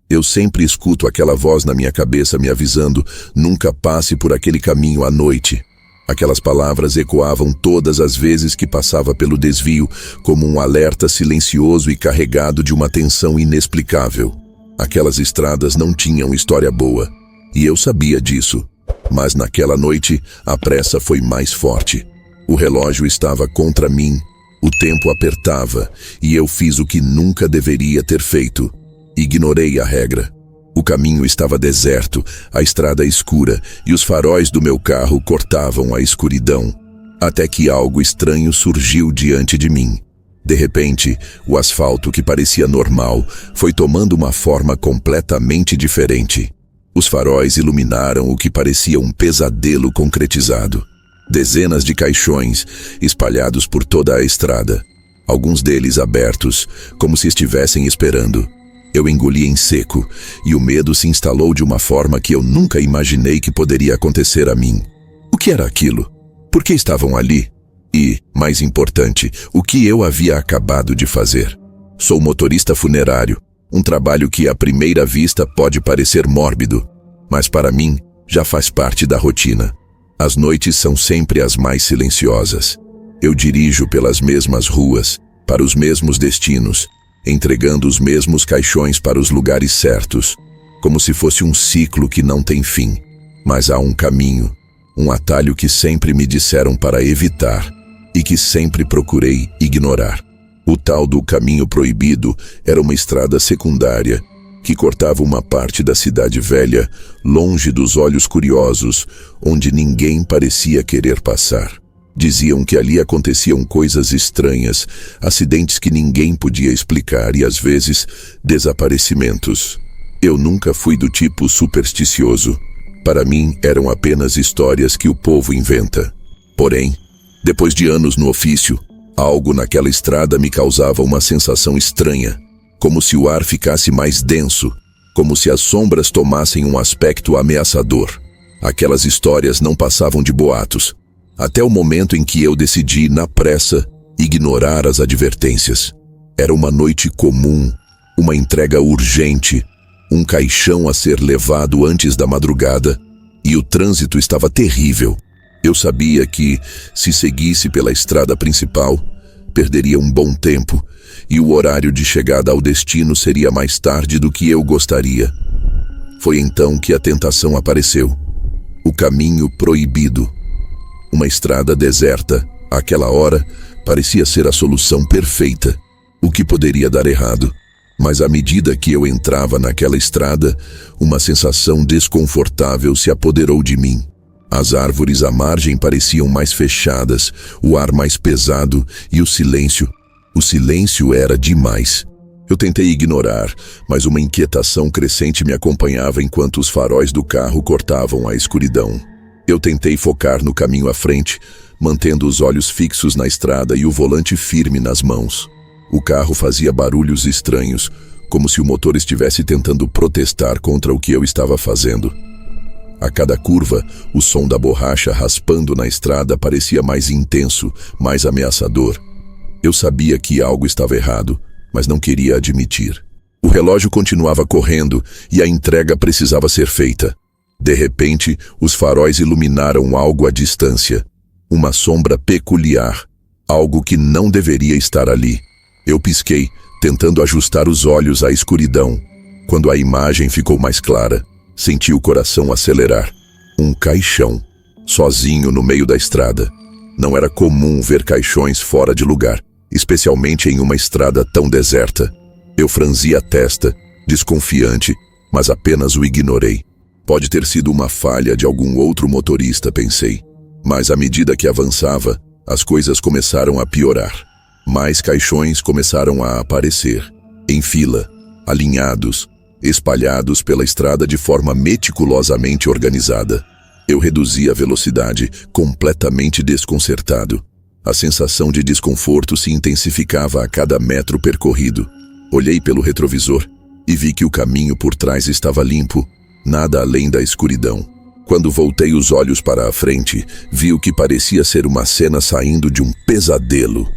Eu sempre escuto aquela voz na minha cabeça me avisando: nunca passe por aquele caminho à noite. Aquelas palavras ecoavam todas as vezes que passava pelo desvio, como um alerta silencioso e carregado de uma tensão inexplicável. Aquelas estradas não tinham história boa, e eu sabia disso. Mas naquela noite, a pressa foi mais forte. O relógio estava contra mim, o tempo apertava, e eu fiz o que nunca deveria ter feito. Ignorei a regra. O caminho estava deserto, a estrada escura, e os faróis do meu carro cortavam a escuridão. Até que algo estranho surgiu diante de mim. De repente, o asfalto que parecia normal foi tomando uma forma completamente diferente. Os faróis iluminaram o que parecia um pesadelo concretizado. Dezenas de caixões espalhados por toda a estrada, alguns deles abertos, como se estivessem esperando. Eu engoli em seco, e o medo se instalou de uma forma que eu nunca imaginei que poderia acontecer a mim. O que era aquilo? Por que estavam ali? E, mais importante, o que eu havia acabado de fazer? Sou motorista funerário, um trabalho que à primeira vista pode parecer mórbido, mas para mim já faz parte da rotina. As noites são sempre as mais silenciosas. Eu dirijo pelas mesmas ruas, para os mesmos destinos, entregando os mesmos caixões para os lugares certos, como se fosse um ciclo que não tem fim. Mas há um caminho, um atalho que sempre me disseram para evitar e que sempre procurei ignorar. O tal do caminho proibido era uma estrada secundária que cortava uma parte da cidade velha, longe dos olhos curiosos, onde ninguém parecia querer passar. Diziam que ali aconteciam coisas estranhas, acidentes que ninguém podia explicar e, às vezes, desaparecimentos. Eu nunca fui do tipo supersticioso. Para mim, eram apenas histórias que o povo inventa. Porém, depois de anos no ofício, algo naquela estrada me causava uma sensação estranha, como se o ar ficasse mais denso, como se as sombras tomassem um aspecto ameaçador. Aquelas histórias não passavam de boatos, até o momento em que eu decidi, na pressa, ignorar as advertências. Era uma noite comum, uma entrega urgente, um caixão a ser levado antes da madrugada, e o trânsito estava terrível. Eu sabia que, se seguisse pela estrada principal, perderia um bom tempo, e o horário de chegada ao destino seria mais tarde do que eu gostaria. Foi então que a tentação apareceu. O caminho proibido. Uma estrada deserta, àquela hora, parecia ser a solução perfeita. O que poderia dar errado? Mas à medida que eu entrava naquela estrada, uma sensação desconfortável se apoderou de mim. As árvores à margem pareciam mais fechadas, o ar mais pesado e o silêncio era demais. Eu tentei ignorar, mas uma inquietação crescente me acompanhava enquanto os faróis do carro cortavam a escuridão. Eu tentei focar no caminho à frente, mantendo os olhos fixos na estrada e o volante firme nas mãos. O carro fazia barulhos estranhos, como se o motor estivesse tentando protestar contra o que eu estava fazendo. A cada curva, o som da borracha raspando na estrada parecia mais intenso, mais ameaçador. Eu sabia que algo estava errado, mas não queria admitir. O relógio continuava correndo e a entrega precisava ser feita. De repente, os faróis iluminaram algo à distância. Uma sombra peculiar, algo que não deveria estar ali. Eu pisquei, tentando ajustar os olhos à escuridão. Quando a imagem ficou mais clara, senti o coração acelerar. Um caixão, sozinho no meio da estrada. Não era comum ver caixões fora de lugar, especialmente em uma estrada tão deserta. Eu franzi a testa, desconfiante, mas apenas o ignorei. Pode ter sido uma falha de algum outro motorista, pensei. Mas à medida que avançava, as coisas começaram a piorar. Mais caixões começaram a aparecer, em fila, alinhados, espalhados pela estrada de forma meticulosamente organizada. Eu reduzi a velocidade, completamente desconcertado. A sensação de desconforto se intensificava a cada metro percorrido. Olhei pelo retrovisor e vi que o caminho por trás estava limpo, nada além da escuridão. Quando voltei os olhos para a frente, vi o que parecia ser uma cena saindo de um pesadelo.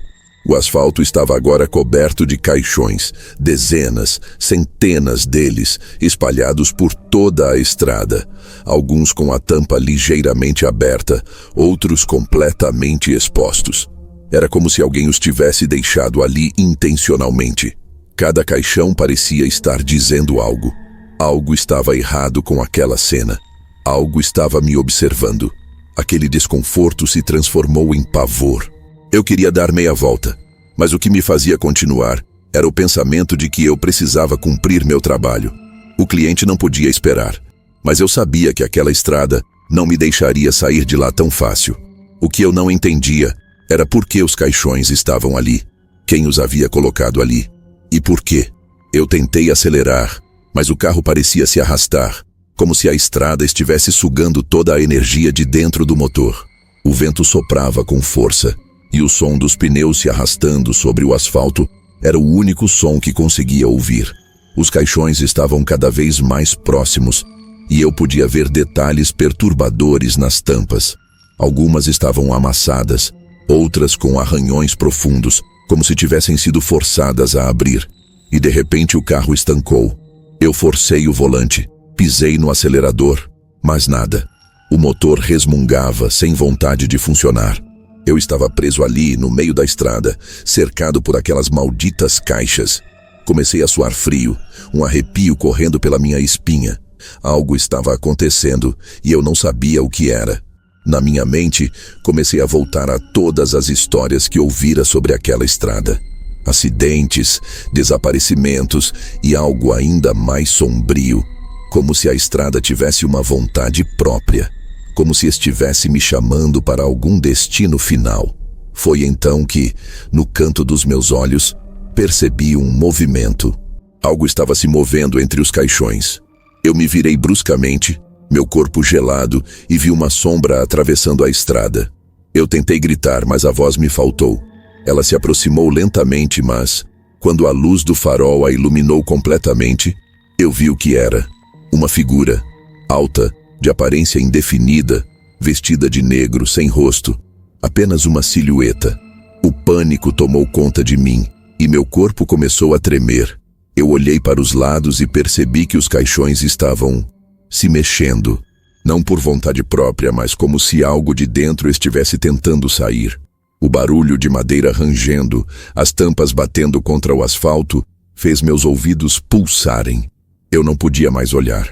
O asfalto estava agora coberto de caixões, dezenas, centenas deles, espalhados por toda a estrada. Alguns com a tampa ligeiramente aberta, outros completamente expostos. Era como se alguém os tivesse deixado ali intencionalmente. Cada caixão parecia estar dizendo algo. Algo estava errado com aquela cena. Algo estava me observando. Aquele desconforto se transformou em pavor. Eu queria dar meia volta, mas o que me fazia continuar era o pensamento de que eu precisava cumprir meu trabalho. O cliente não podia esperar, mas eu sabia que aquela estrada não me deixaria sair de lá tão fácil. O que eu não entendia era por que os caixões estavam ali, quem os havia colocado ali e por quê. Eu tentei acelerar, mas o carro parecia se arrastar, como se a estrada estivesse sugando toda a energia de dentro do motor. O vento soprava com força, e o som dos pneus se arrastando sobre o asfalto era o único som que conseguia ouvir. Os caixões estavam cada vez mais próximos, e eu podia ver detalhes perturbadores nas tampas. Algumas estavam amassadas, outras com arranhões profundos, como se tivessem sido forçadas a abrir. E de repente o carro estancou. Eu forcei o volante, pisei no acelerador, mas nada. O motor resmungava, sem vontade de funcionar. Eu estava preso ali, no meio da estrada, cercado por aquelas malditas caixas. Comecei a suar frio, um arrepio correndo pela minha espinha. Algo estava acontecendo e eu não sabia o que era. Na minha mente, comecei a voltar a todas as histórias que ouvira sobre aquela estrada. Acidentes, desaparecimentos e algo ainda mais sombrio, como se a estrada tivesse uma vontade própria. Como se estivesse me chamando para algum destino final. Foi então que, no canto dos meus olhos, percebi um movimento. Algo estava se movendo entre os caixões. Eu me virei bruscamente, meu corpo gelado, e vi uma sombra atravessando a estrada. Eu tentei gritar, mas a voz me faltou. Ela se aproximou lentamente, mas, quando a luz do farol a iluminou completamente, eu vi o que era. Uma figura, alta, de aparência indefinida, vestida de negro, sem rosto, apenas uma silhueta. O pânico tomou conta de mim e meu corpo começou a tremer. Eu olhei para os lados e percebi que os caixões estavam se mexendo, não por vontade própria, mas como se algo de dentro estivesse tentando sair. O barulho de madeira rangendo, as tampas batendo contra o asfalto, fez meus ouvidos pulsarem. Eu não podia mais olhar.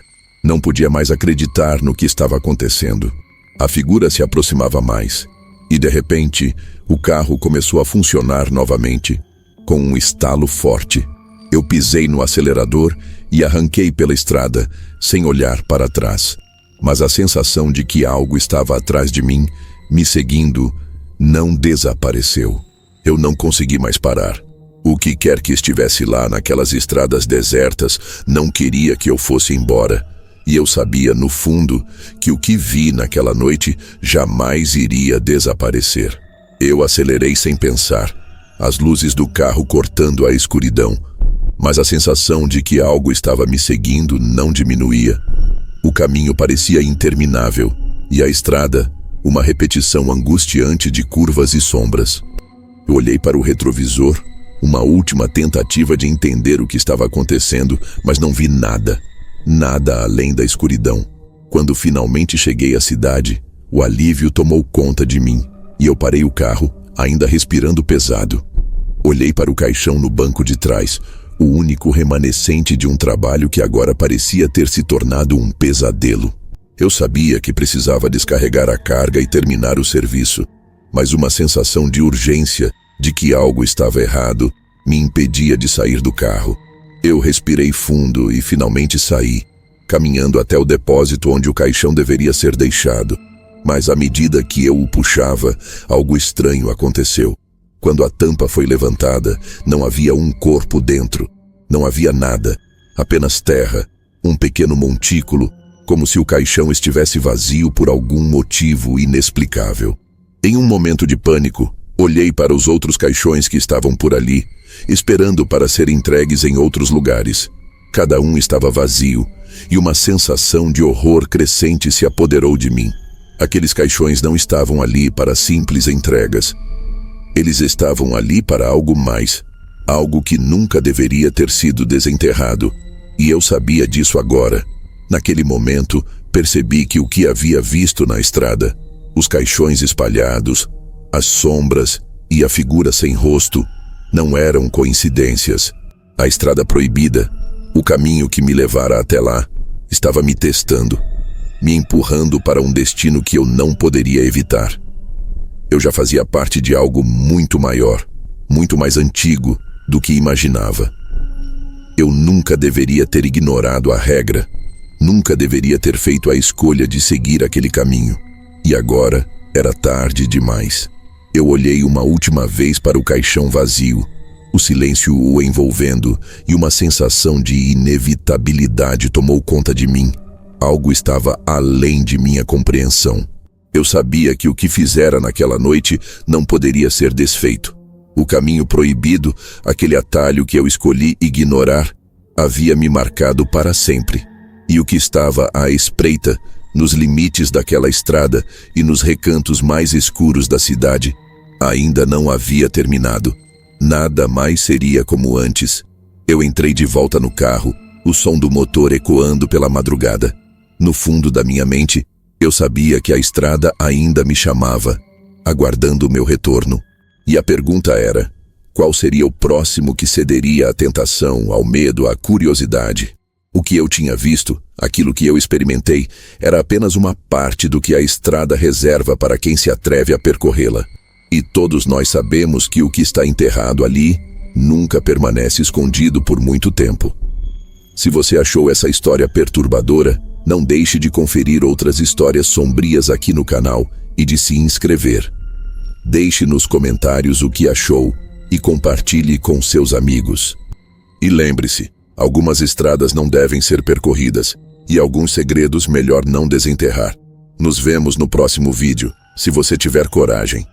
Não podia mais acreditar no que estava acontecendo. A figura se aproximava mais, e de repente, o carro começou a funcionar novamente, com um estalo forte. Eu pisei no acelerador e arranquei pela estrada, sem olhar para trás. Mas a sensação de que algo estava atrás de mim, me seguindo, não desapareceu. Eu não consegui mais parar. O que quer que estivesse lá naquelas estradas desertas não queria que eu fosse embora. E eu sabia, no fundo, que o que vi naquela noite jamais iria desaparecer. Eu acelerei sem pensar, as luzes do carro cortando a escuridão, mas a sensação de que algo estava me seguindo não diminuía. O caminho parecia interminável, e a estrada, uma repetição angustiante de curvas e sombras. Eu olhei para o retrovisor, uma última tentativa de entender o que estava acontecendo, mas não vi nada. Nada além da escuridão. Quando finalmente cheguei à cidade, o alívio tomou conta de mim, e eu parei o carro, ainda respirando pesado. Olhei para o caixão no banco de trás, o único remanescente de um trabalho que agora parecia ter se tornado um pesadelo. Eu sabia que precisava descarregar a carga e terminar o serviço, mas uma sensação de urgência, de que algo estava errado, me impedia de sair do carro. Eu respirei fundo e finalmente saí, caminhando até o depósito onde o caixão deveria ser deixado. Mas à medida que eu o puxava, algo estranho aconteceu. Quando a tampa foi levantada, não havia um corpo dentro. Não havia nada, apenas terra, um pequeno montículo, como se o caixão estivesse vazio por algum motivo inexplicável. Em um momento de pânico, olhei para os outros caixões que estavam por ali, esperando para ser entregues em outros lugares. Cada um estava vazio, e uma sensação de horror crescente se apoderou de mim. Aqueles caixões não estavam ali para simples entregas. Eles estavam ali para algo mais, algo que nunca deveria ter sido desenterrado. E eu sabia disso agora. Naquele momento, percebi que o que havia visto na estrada, os caixões espalhados, as sombras e a figura sem rosto, não eram coincidências. A estrada proibida, o caminho que me levara até lá, estava me testando, me empurrando para um destino que eu não poderia evitar. Eu já fazia parte de algo muito maior, muito mais antigo do que imaginava. Eu nunca deveria ter ignorado a regra, nunca deveria ter feito a escolha de seguir aquele caminho. E agora era tarde demais. Eu olhei uma última vez para o caixão vazio, o silêncio o envolvendo, e uma sensação de inevitabilidade tomou conta de mim. Algo estava além de minha compreensão. Eu sabia que o que fizera naquela noite não poderia ser desfeito. O caminho proibido, aquele atalho que eu escolhi ignorar, havia me marcado para sempre. E o que estava à espreita, nos limites daquela estrada e nos recantos mais escuros da cidade, ainda não havia terminado. Nada mais seria como antes. Eu entrei de volta no carro, o som do motor ecoando pela madrugada. No fundo da minha mente, eu sabia que a estrada ainda me chamava, aguardando o meu retorno. E a pergunta era, qual seria o próximo que cederia à tentação, ao medo, à curiosidade? O que eu tinha visto, aquilo que eu experimentei, era apenas uma parte do que a estrada reserva para quem se atreve a percorrê-la. E todos nós sabemos que o que está enterrado ali nunca permanece escondido por muito tempo. Se você achou essa história perturbadora, não deixe de conferir outras histórias sombrias aqui no canal e de se inscrever. Deixe nos comentários o que achou e compartilhe com seus amigos. E lembre-se, algumas estradas não devem ser percorridas e alguns segredos melhor não desenterrar. Nos vemos no próximo vídeo, se você tiver coragem.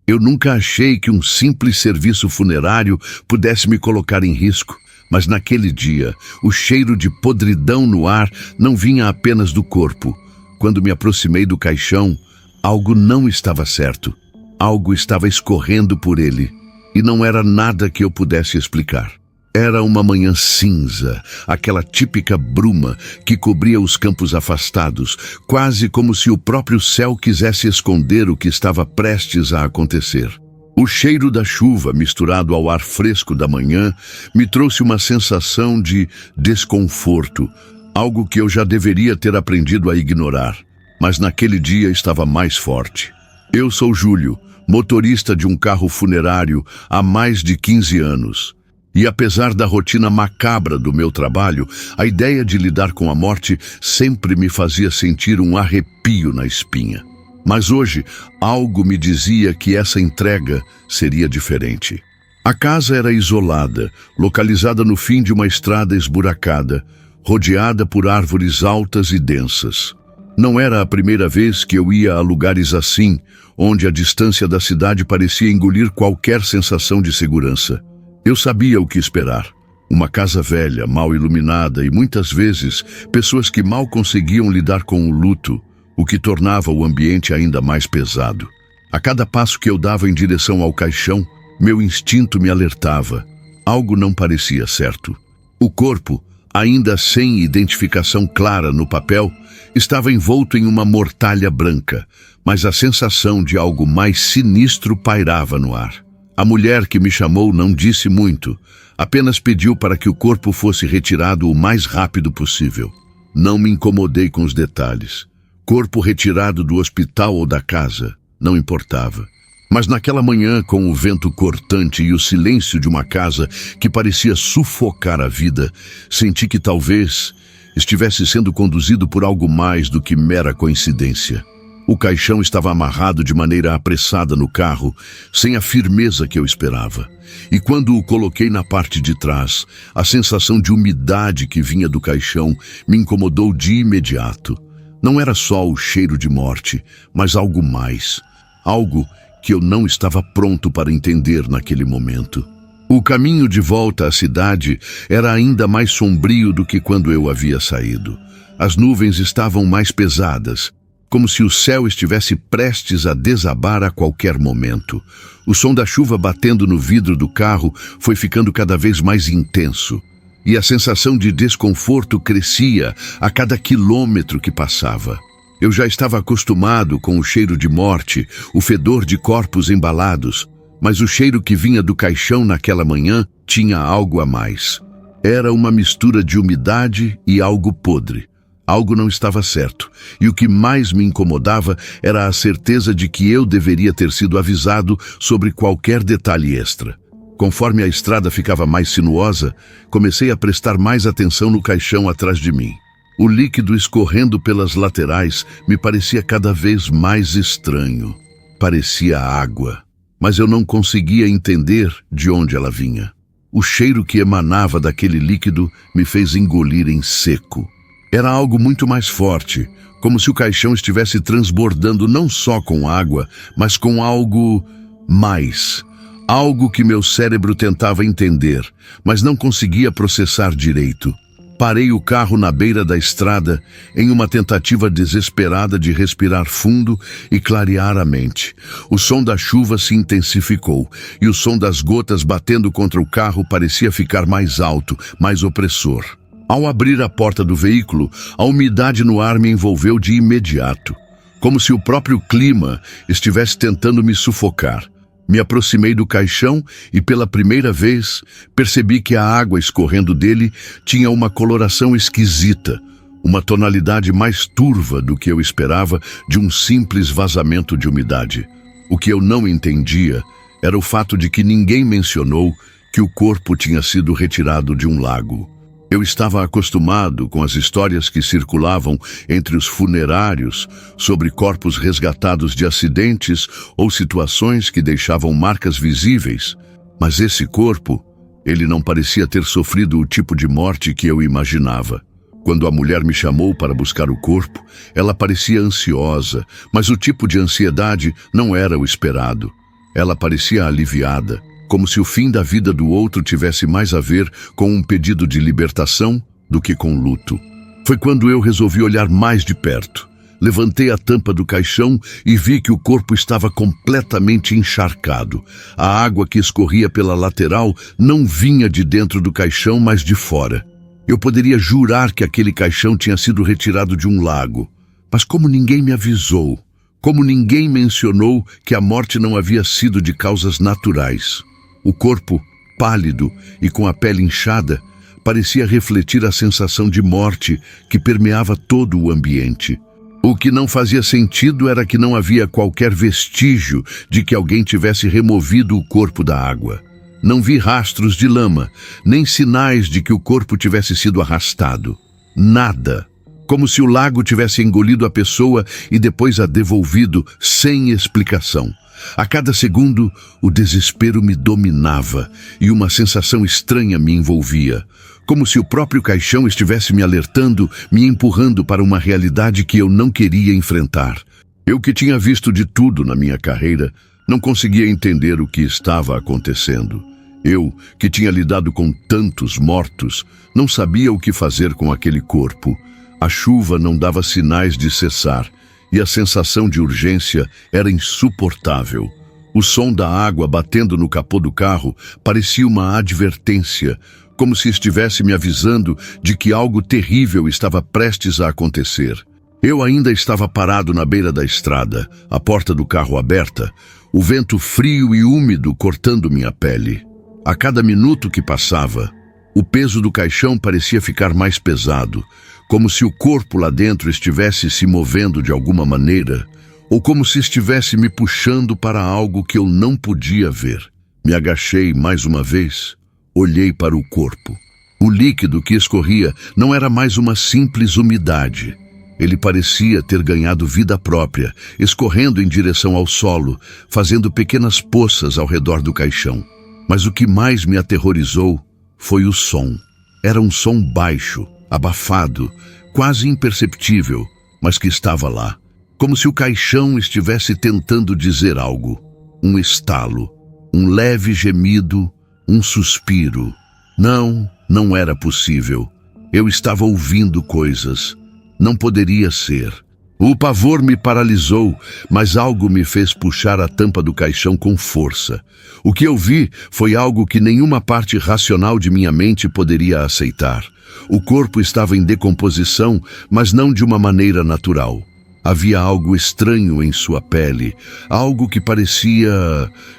Eu nunca achei que um simples serviço funerário pudesse me colocar em risco, mas naquele dia, o cheiro de podridão no ar não vinha apenas do corpo. Quando me aproximei do caixão, algo não estava certo. Algo estava escorrendo por ele, e não era nada que eu pudesse explicar. Era uma manhã cinza, aquela típica bruma que cobria os campos afastados, quase como se o próprio céu quisesse esconder o que estava prestes a acontecer. O cheiro da chuva, misturado ao ar fresco da manhã, me trouxe uma sensação de desconforto, algo que eu já deveria ter aprendido a ignorar, mas naquele dia estava mais forte. Eu sou Júlio, motorista de um carro funerário há mais de 15 anos. E apesar da rotina macabra do meu trabalho, a ideia de lidar com a morte sempre me fazia sentir um arrepio na espinha. Mas hoje, algo me dizia que essa entrega seria diferente. A casa era isolada, localizada no fim de uma estrada esburacada, rodeada por árvores altas e densas. Não era a primeira vez que eu ia a lugares assim, onde a distância da cidade parecia engolir qualquer sensação de segurança. Eu sabia o que esperar. Uma casa velha, mal iluminada e muitas vezes pessoas que mal conseguiam lidar com o luto, o que tornava o ambiente ainda mais pesado. A cada passo que eu dava em direção ao caixão, meu instinto me alertava. Algo não parecia certo. O corpo, ainda sem identificação clara no papel, estava envolto em uma mortalha branca, mas a sensação de algo mais sinistro pairava no ar. A mulher que me chamou não disse muito, apenas pediu para que o corpo fosse retirado o mais rápido possível. Não me incomodei com os detalhes. Corpo retirado do hospital ou da casa, não importava. Mas naquela manhã, com o vento cortante e o silêncio de uma casa que parecia sufocar a vida, senti que talvez estivesse sendo conduzido por algo mais do que mera coincidência. O caixão estava amarrado de maneira apressada no carro, sem a firmeza que eu esperava. E quando o coloquei na parte de trás, a sensação de umidade que vinha do caixão me incomodou de imediato. Não era só o cheiro de morte, mas algo mais. Algo que eu não estava pronto para entender naquele momento. O caminho de volta à cidade era ainda mais sombrio do que quando eu havia saído. As nuvens estavam mais pesadas, como se o céu estivesse prestes a desabar a qualquer momento. O som da chuva batendo no vidro do carro foi ficando cada vez mais intenso, e a sensação de desconforto crescia a cada quilômetro que passava. Eu já estava acostumado com o cheiro de morte, o fedor de corpos embalados, mas o cheiro que vinha do caixão naquela manhã tinha algo a mais. Era uma mistura de umidade e algo podre. Algo não estava certo, e o que mais me incomodava era a certeza de que eu deveria ter sido avisado sobre qualquer detalhe extra. Conforme a estrada ficava mais sinuosa, comecei a prestar mais atenção no caixão atrás de mim. O líquido escorrendo pelas laterais me parecia cada vez mais estranho. Parecia água, mas eu não conseguia entender de onde ela vinha. O cheiro que emanava daquele líquido me fez engolir em seco. Era algo muito mais forte, como se o caixão estivesse transbordando não só com água, mas com algo mais. Algo que meu cérebro tentava entender, mas não conseguia processar direito. Parei o carro na beira da estrada em uma tentativa desesperada de respirar fundo e clarear a mente. O som da chuva se intensificou e o som das gotas batendo contra o carro parecia ficar mais alto, mais opressor. Ao abrir a porta do veículo, a umidade no ar me envolveu de imediato, como se o próprio clima estivesse tentando me sufocar. Me aproximei do caixão e, pela primeira vez, percebi que a água escorrendo dele tinha uma coloração esquisita, uma tonalidade mais turva do que eu esperava de um simples vazamento de umidade. O que eu não entendia era o fato de que ninguém mencionou que o corpo tinha sido retirado de um lago. Eu estava acostumado com as histórias que circulavam entre os funerários sobre corpos resgatados de acidentes ou situações que deixavam marcas visíveis, mas esse corpo, ele não parecia ter sofrido o tipo de morte que eu imaginava. Quando a mulher me chamou para buscar o corpo, ela parecia ansiosa, mas o tipo de ansiedade não era o esperado. Ela parecia aliviada, como se o fim da vida do outro tivesse mais a ver com um pedido de libertação do que com luto. Foi quando eu resolvi olhar mais de perto. Levantei a tampa do caixão e vi que o corpo estava completamente encharcado. A água que escorria pela lateral não vinha de dentro do caixão, mas de fora. Eu poderia jurar que aquele caixão tinha sido retirado de um lago. Mas como ninguém me avisou, como ninguém mencionou que a morte não havia sido de causas naturais. O corpo, pálido e com a pele inchada, parecia refletir a sensação de morte que permeava todo o ambiente. O que não fazia sentido era que não havia qualquer vestígio de que alguém tivesse removido o corpo da água. Não vi rastros de lama, nem sinais de que o corpo tivesse sido arrastado. Nada. Como se o lago tivesse engolido a pessoa e depois a devolvido sem explicação. A cada segundo, o desespero me dominava e uma sensação estranha me envolvia, como se o próprio caixão estivesse me alertando, me empurrando para uma realidade que eu não queria enfrentar. Eu que tinha visto de tudo na minha carreira, não conseguia entender o que estava acontecendo. Eu, que tinha lidado com tantos mortos, não sabia o que fazer com aquele corpo. A chuva não dava sinais de cessar. E a sensação de urgência era insuportável. O som da água batendo no capô do carro parecia uma advertência, como se estivesse me avisando de que algo terrível estava prestes a acontecer. Eu ainda estava parado na beira da estrada, a porta do carro aberta, o vento frio e úmido cortando minha pele. A cada minuto que passava, o peso do caixão parecia ficar mais pesado, como se o corpo lá dentro estivesse se movendo de alguma maneira, ou como se estivesse me puxando para algo que eu não podia ver. Me agachei mais uma vez, olhei para o corpo. O líquido que escorria não era mais uma simples umidade. Ele parecia ter ganhado vida própria, escorrendo em direção ao solo, fazendo pequenas poças ao redor do caixão. Mas o que mais me aterrorizou foi o som. Era um som baixo, abafado, quase imperceptível, mas que estava lá, como se o caixão estivesse tentando dizer algo. Um estalo, um leve gemido, Um suspiro. Não, não era possível. Eu estava ouvindo coisas. Não poderia ser. O pavor me paralisou, mas algo me fez puxar a tampa do caixão com força. O que eu vi foi algo que nenhuma parte racional de minha mente poderia aceitar. O corpo estava em decomposição, mas não de uma maneira natural. Havia algo estranho em sua pele, algo que parecia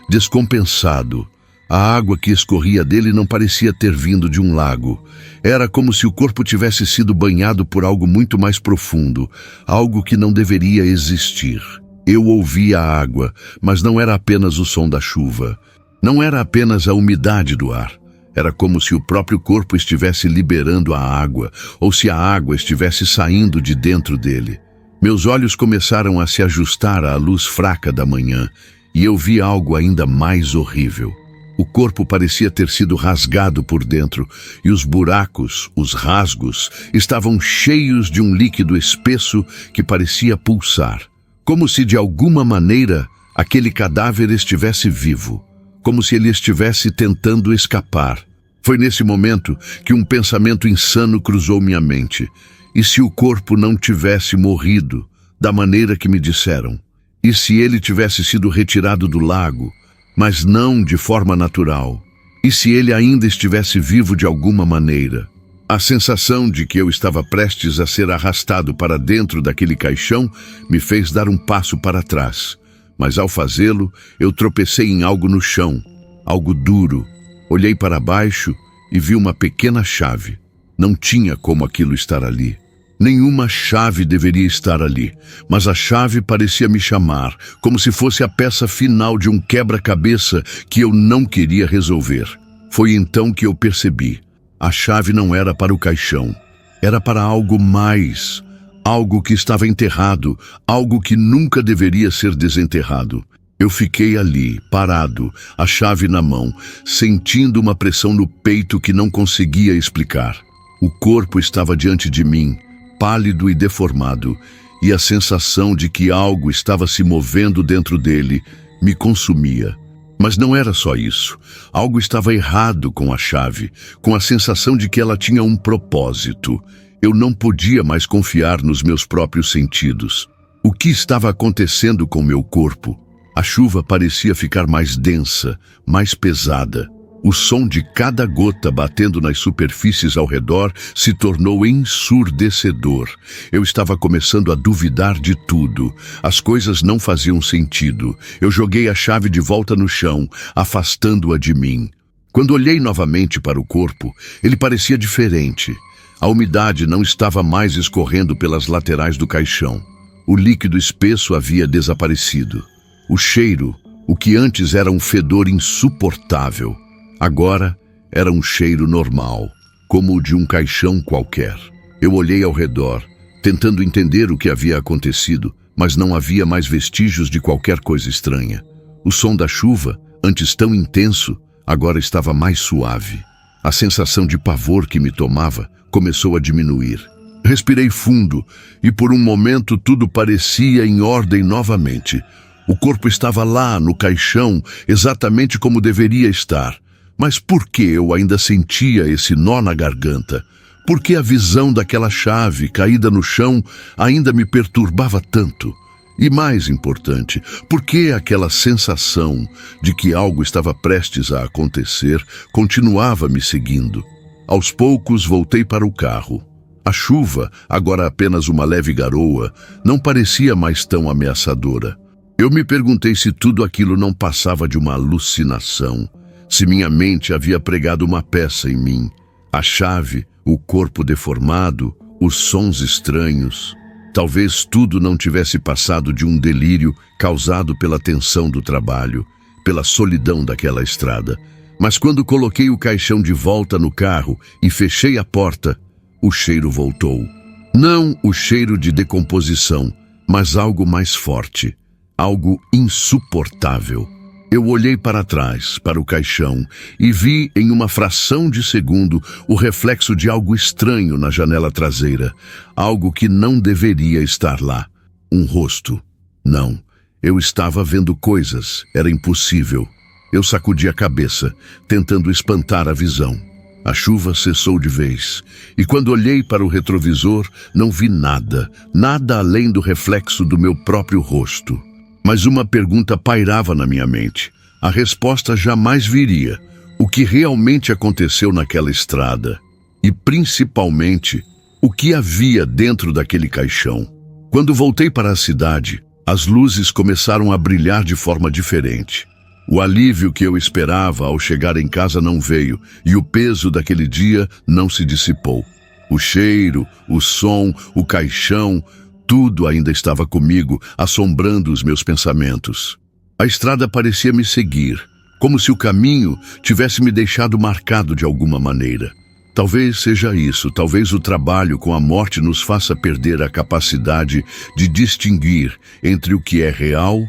descompensado. A água que escorria dele não parecia ter vindo de um lago. Era como se o corpo tivesse sido banhado por algo muito mais profundo, algo que não deveria existir. Eu ouvia a água, mas não era apenas o som da chuva. Não era apenas a umidade do ar. Era como se o próprio corpo estivesse liberando a água, ou se a água estivesse saindo de dentro dele. Meus olhos começaram a se ajustar à luz fraca da manhã, e eu vi algo ainda mais horrível. O corpo parecia ter sido rasgado por dentro, e os buracos, os rasgos, estavam cheios de um líquido espesso que parecia pulsar. Como se de alguma maneira aquele cadáver estivesse vivo, como se ele estivesse tentando escapar. Foi nesse momento que um pensamento insano cruzou minha mente. E se o corpo não tivesse morrido, da maneira que me disseram? E se ele tivesse sido retirado do lago, mas não de forma natural? E se ele ainda estivesse vivo de alguma maneira? A sensação de que eu estava prestes a ser arrastado para dentro daquele caixão me fez dar um passo para trás. Mas ao fazê-lo, eu tropecei em algo no chão, algo duro. Olhei para baixo e vi uma pequena chave. Não tinha como aquilo estar ali. Nenhuma chave deveria estar ali, mas a chave parecia me chamar, como se fosse a peça final de um quebra-cabeça que eu não queria resolver. Foi então que eu percebi. A chave não era para o caixão. Era para algo mais. Algo que estava enterrado, algo que nunca deveria ser desenterrado. Eu fiquei ali, parado, a chave na mão, sentindo uma pressão no peito que não conseguia explicar. O corpo estava diante de mim, pálido e deformado, e a sensação de que algo estava se movendo dentro dele me consumia. Mas não era só isso. Algo estava errado com a chave, com a sensação de que ela tinha um propósito. Eu não podia mais confiar nos meus próprios sentidos. O que estava acontecendo com meu corpo? A chuva parecia ficar mais densa, mais pesada. O som de cada gota batendo nas superfícies ao redor se tornou ensurdecedor. Eu estava começando a duvidar de tudo. As coisas não faziam sentido. Eu joguei a chave de volta no chão, afastando-a de mim. Quando olhei novamente para o corpo, ele parecia diferente. A umidade não estava mais escorrendo pelas laterais do caixão. O líquido espesso havia desaparecido. O cheiro, o que antes era um fedor insuportável, agora era um cheiro normal, como o de um caixão qualquer. Eu olhei ao redor, tentando entender o que havia acontecido, mas não havia mais vestígios de qualquer coisa estranha. O som da chuva, antes tão intenso, agora estava mais suave. A sensação de pavor que me tomava começou a diminuir. Respirei fundo e por um momento tudo parecia em ordem novamente. O corpo estava lá, no caixão, exatamente como deveria estar. Mas por que eu ainda sentia esse nó na garganta? Por que a visão daquela chave caída no chão ainda me perturbava tanto? E mais importante, por que aquela sensação de que algo estava prestes a acontecer continuava me seguindo? Aos poucos voltei para o carro. A chuva, agora apenas uma leve garoa, não parecia mais tão ameaçadora. Eu me perguntei se tudo aquilo não passava de uma alucinação, se minha mente havia pregado uma peça em mim. A chave, o corpo deformado, os sons estranhos. Talvez tudo não tivesse passado de um delírio causado pela tensão do trabalho, pela solidão daquela estrada. Mas quando coloquei o caixão de volta no carro e fechei a porta, o cheiro voltou. Não o cheiro de decomposição, mas algo mais forte. Algo insuportável. Eu olhei para trás, para o caixão, e vi em uma fração de segundo o reflexo de algo estranho na janela traseira. Algo que não deveria estar lá. Um rosto. Não, eu estava vendo coisas. Era impossível. Eu sacudi a cabeça, tentando espantar a visão. A chuva cessou de vez, e quando olhei para o retrovisor, não vi nada, nada além do reflexo do meu próprio rosto. Mas uma pergunta pairava na minha mente. A resposta jamais viria. O que realmente aconteceu naquela estrada? E, principalmente, o que havia dentro daquele caixão? Quando voltei para a cidade, as luzes começaram a brilhar de forma diferente. O alívio que eu esperava ao chegar em casa não veio, e o peso daquele dia não se dissipou. O cheiro, o som, o caixão, tudo ainda estava comigo, assombrando os meus pensamentos. A estrada parecia me seguir, como se o caminho tivesse me deixado marcado de alguma maneira. Talvez seja isso, talvez o trabalho com a morte nos faça perder a capacidade de distinguir entre o que é real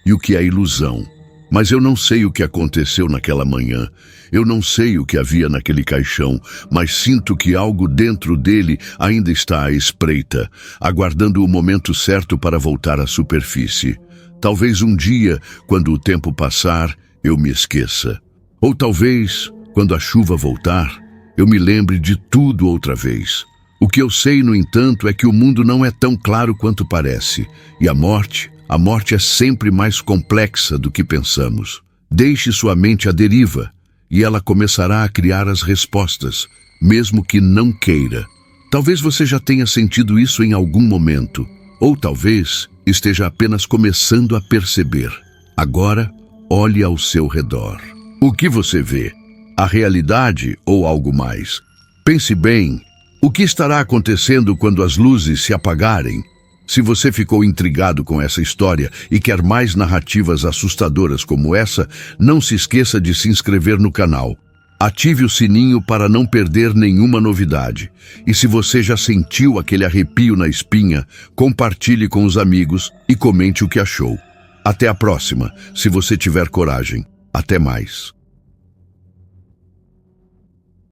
e o que é ilusão. Mas eu não sei o que aconteceu naquela manhã. Eu não sei o que havia naquele caixão, mas sinto que algo dentro dele ainda está à espreita, aguardando o momento certo para voltar à superfície. Talvez um dia, quando o tempo passar, eu me esqueça. Ou talvez, quando a chuva voltar, eu me lembre de tudo outra vez. O que eu sei, no entanto, é que o mundo não é tão claro quanto parece, e a morte é sempre mais complexa do que pensamos. Deixe sua mente à deriva, e ela começará a criar as respostas, mesmo que não queira. Talvez você já tenha sentido isso em algum momento, ou talvez esteja apenas começando a perceber. Agora, olhe ao seu redor. O que você vê? A realidade ou algo mais? Pense bem, o que estará acontecendo quando as luzes se apagarem? Se você ficou intrigado com essa história e quer mais narrativas assustadoras como essa, não se esqueça de se inscrever no canal. Ative o sininho para não perder nenhuma novidade. E se você já sentiu aquele arrepio na espinha, compartilhe com os amigos e comente o que achou. Até a próxima, se você tiver coragem. Até mais.